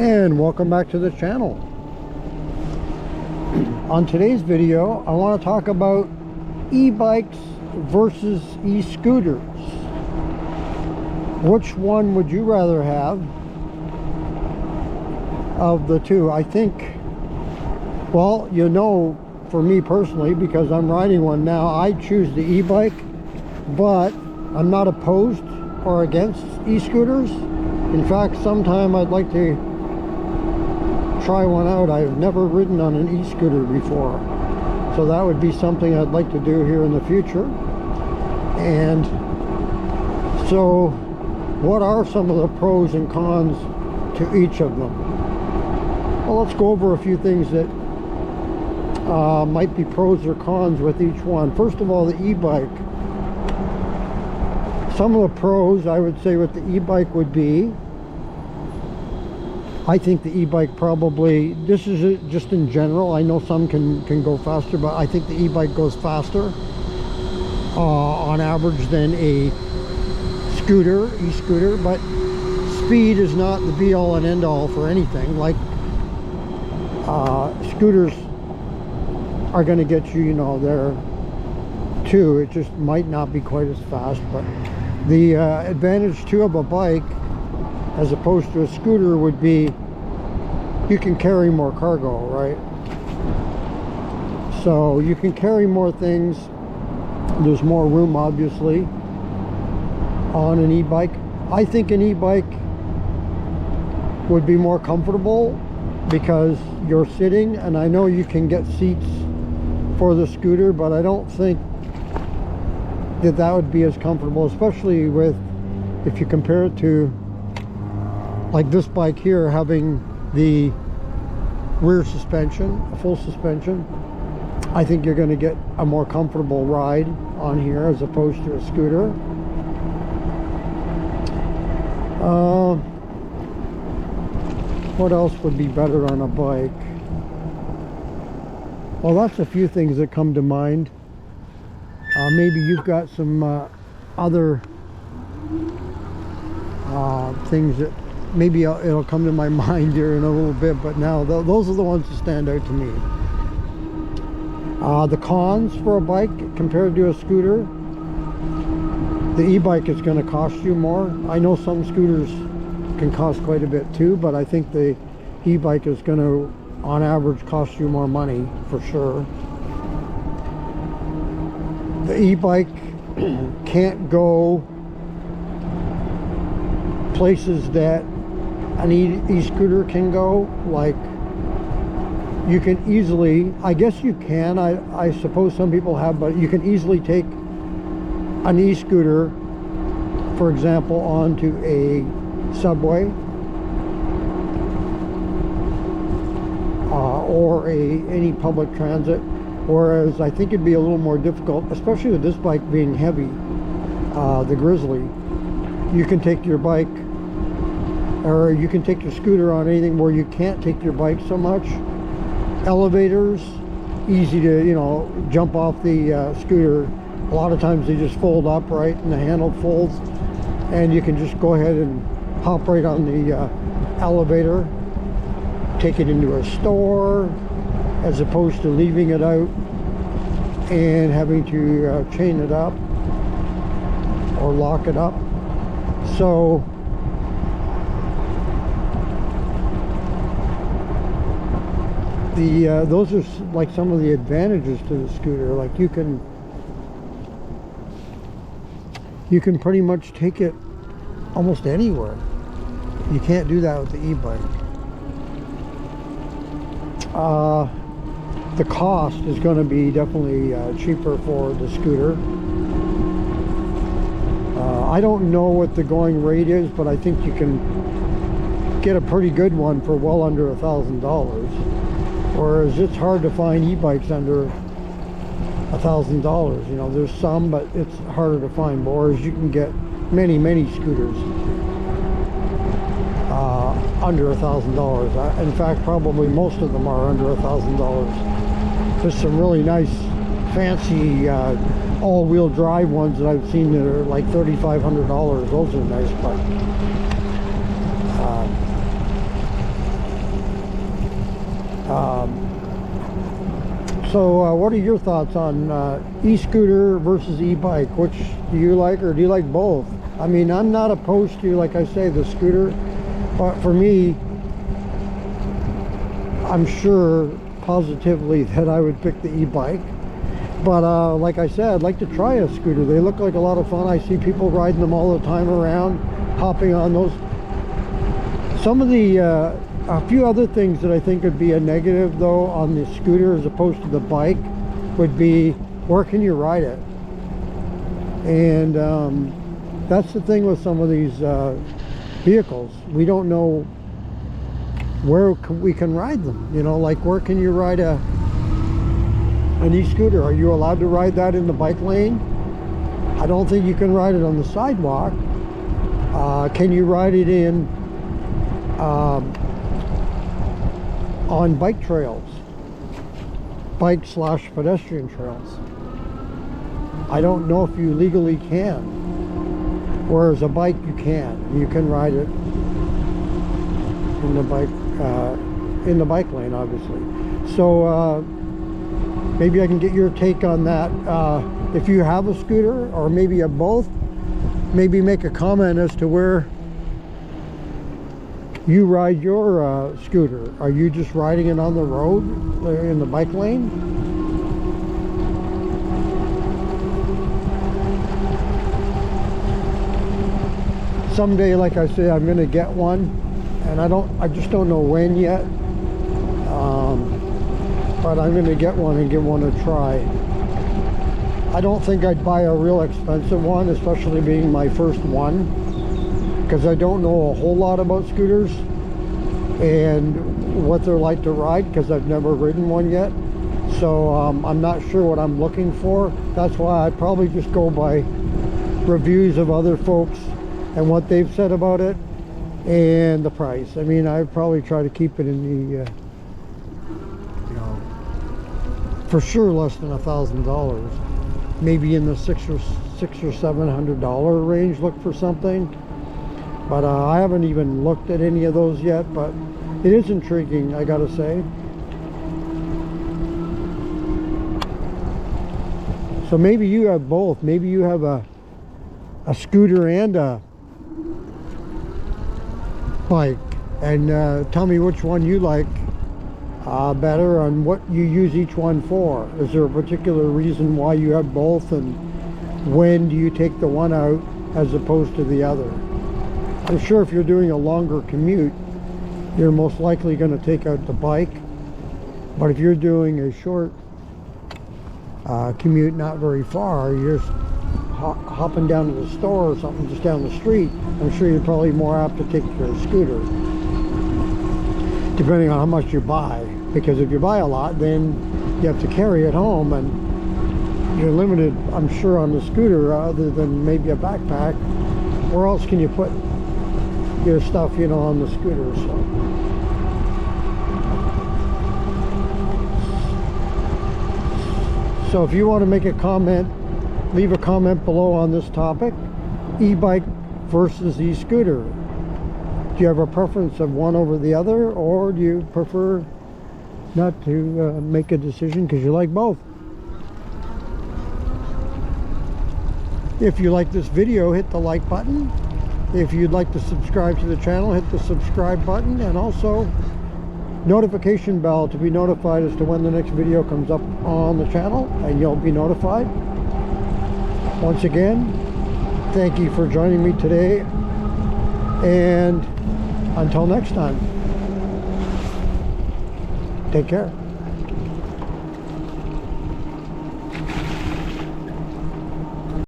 And welcome back to the channel. On today's video, I want to talk about e-bikes versus e-scooters. Which one would you rather have of the two? I think, well, you know, for me personally, because I'm riding one now, I choose the e-bike, but I'm not opposed or against e-scooters. In fact, sometime I'd like to try one out. I've never ridden on an e-scooter before, so that would be something I'd like to do here in the future. And so what are some of the pros and cons to each of them? Well, let's go over a few things that might be pros or cons with each one. First of all, the e-bike. Some of the pros I would say with the e-bike would be, I think the e-bike probably, this is just in general, I know some can go faster, but I think the e-bike goes faster on average than a e-scooter. But speed is not the be-all and end-all for anything. Like scooters are going to get you, there too. It just might not be quite as fast. But the advantage too of a bike as opposed to a scooter would be you can carry more cargo, right? So you can carry more things. There's more room, obviously, on an e-bike. I think an e-bike would be more comfortable because you're sitting, and I know you can get seats for the scooter, but I don't think that would be as comfortable, especially if you compare it to like this bike here, having the rear suspension, a full suspension. I think you're going to get a more comfortable ride on here as opposed to a scooter. What else would be better on a bike? Well, that's a few things that come to mind. Maybe you've got some other things that maybe it'll come to my mind here in a little bit, but now those are the ones that stand out to me. The cons for a bike compared to a scooter: the e-bike is going to cost you more. I know some scooters can cost quite a bit too, but I think the e-bike is going to, on average, cost you more money for sure. The e-bike can't go places that an e-scooter can go. Like, you can easily, I guess you can, I suppose some people have, but you can easily take an e-scooter, for example, onto a subway or any public transit, whereas I think it'd be a little more difficult, especially with this bike being heavy, the Grizzly. You can take your bike, or you can take your scooter on anything where you can't take your bike so much. Elevators, easy to jump off the scooter. A lot of times they just fold up, right, and the handle folds, and you can just go ahead and hop right on the elevator, take it into a store, as opposed to leaving it out and having to chain it up or lock it up. So those are like some of the advantages to the scooter. Like, you can pretty much take it almost anywhere. You can't do that with the e-bike. The cost is going to be definitely cheaper for the scooter. I don't know what the going rate is, but I think you can get a pretty good one for well under $1,000. Whereas it's hard to find e-bikes under $1,000. There's some, but it's harder to find. Whereas you can get many scooters under $1,000. In fact, probably most of them are under $1,000. There's some really nice, fancy all-wheel drive ones that I've seen that are like $3,500. Those are nice, but So what are your thoughts on e-scooter versus e-bike? Which do you like, or do you like both? I mean, I'm not opposed to, like I say, the scooter, but for me, I'm sure positively that I would pick the e-bike. But like I said, I'd like to try a scooter. They look like a lot of fun. I see people riding them all the time around, hopping on those. Some of the a few other things that I think would be a negative though on the scooter as opposed to the bike would be, where can you ride it? And that's the thing with some of these vehicles. We don't know where we can ride them. You know, like, where can you ride an e-scooter? Are you allowed to ride that in the bike lane? I don't think you can ride it on the sidewalk. Can you ride it in on bike trails, bike/pedestrian trails? I don't know if you legally can, whereas a bike you can ride it in the bike lane, obviously. So maybe I can get your take on that. If you have a scooter, or maybe you have both, maybe make a comment as to where you ride your scooter. Are you just riding it on the road in the bike lane? Someday, like I say, I'm gonna get one, and I just don't know when yet. But I'm gonna get one and give one a try. I don't think I'd buy a real expensive one, especially being my first one, because I don't know a whole lot about scooters and what they're like to ride, because I've never ridden one yet. So I'm not sure what I'm looking for. That's why I'd probably just go by reviews of other folks and what they've said about it and the price. I mean, I'd probably try to keep it in the for sure less than $1,000, maybe in the $600 or $700 range. Look for something, but I haven't even looked at any of those yet, but it is intriguing, I gotta say. So maybe you have both. Maybe you have a scooter and a bike, and tell me which one you like better, and what you use each one for. Is there a particular reason why you have both, and when do you take the one out as opposed to the other? I'm sure if you're doing a longer commute, you're most likely going to take out the bike, but if you're doing a short commute, not very far, you're hopping down to the store or something just down the street, I'm sure you're probably more apt to take your scooter, depending on how much you buy. Because if you buy a lot, then you have to carry it home, and you're limited, I'm sure, on the scooter, other than maybe a backpack. Where else can you put your stuff, you know, on the scooter? So if you want to make a comment, leave a comment below on this topic: e-bike versus e-scooter. Do you have a preference of one over the other, or do you prefer not to make a decision because you like both? If you like this video, hit the like button. If you'd like to subscribe to the channel, hit the subscribe button, and also notification bell to be notified as to when the next video comes up on the channel, and you'll be notified. Once again, thank you for joining me today, and until next time, take care.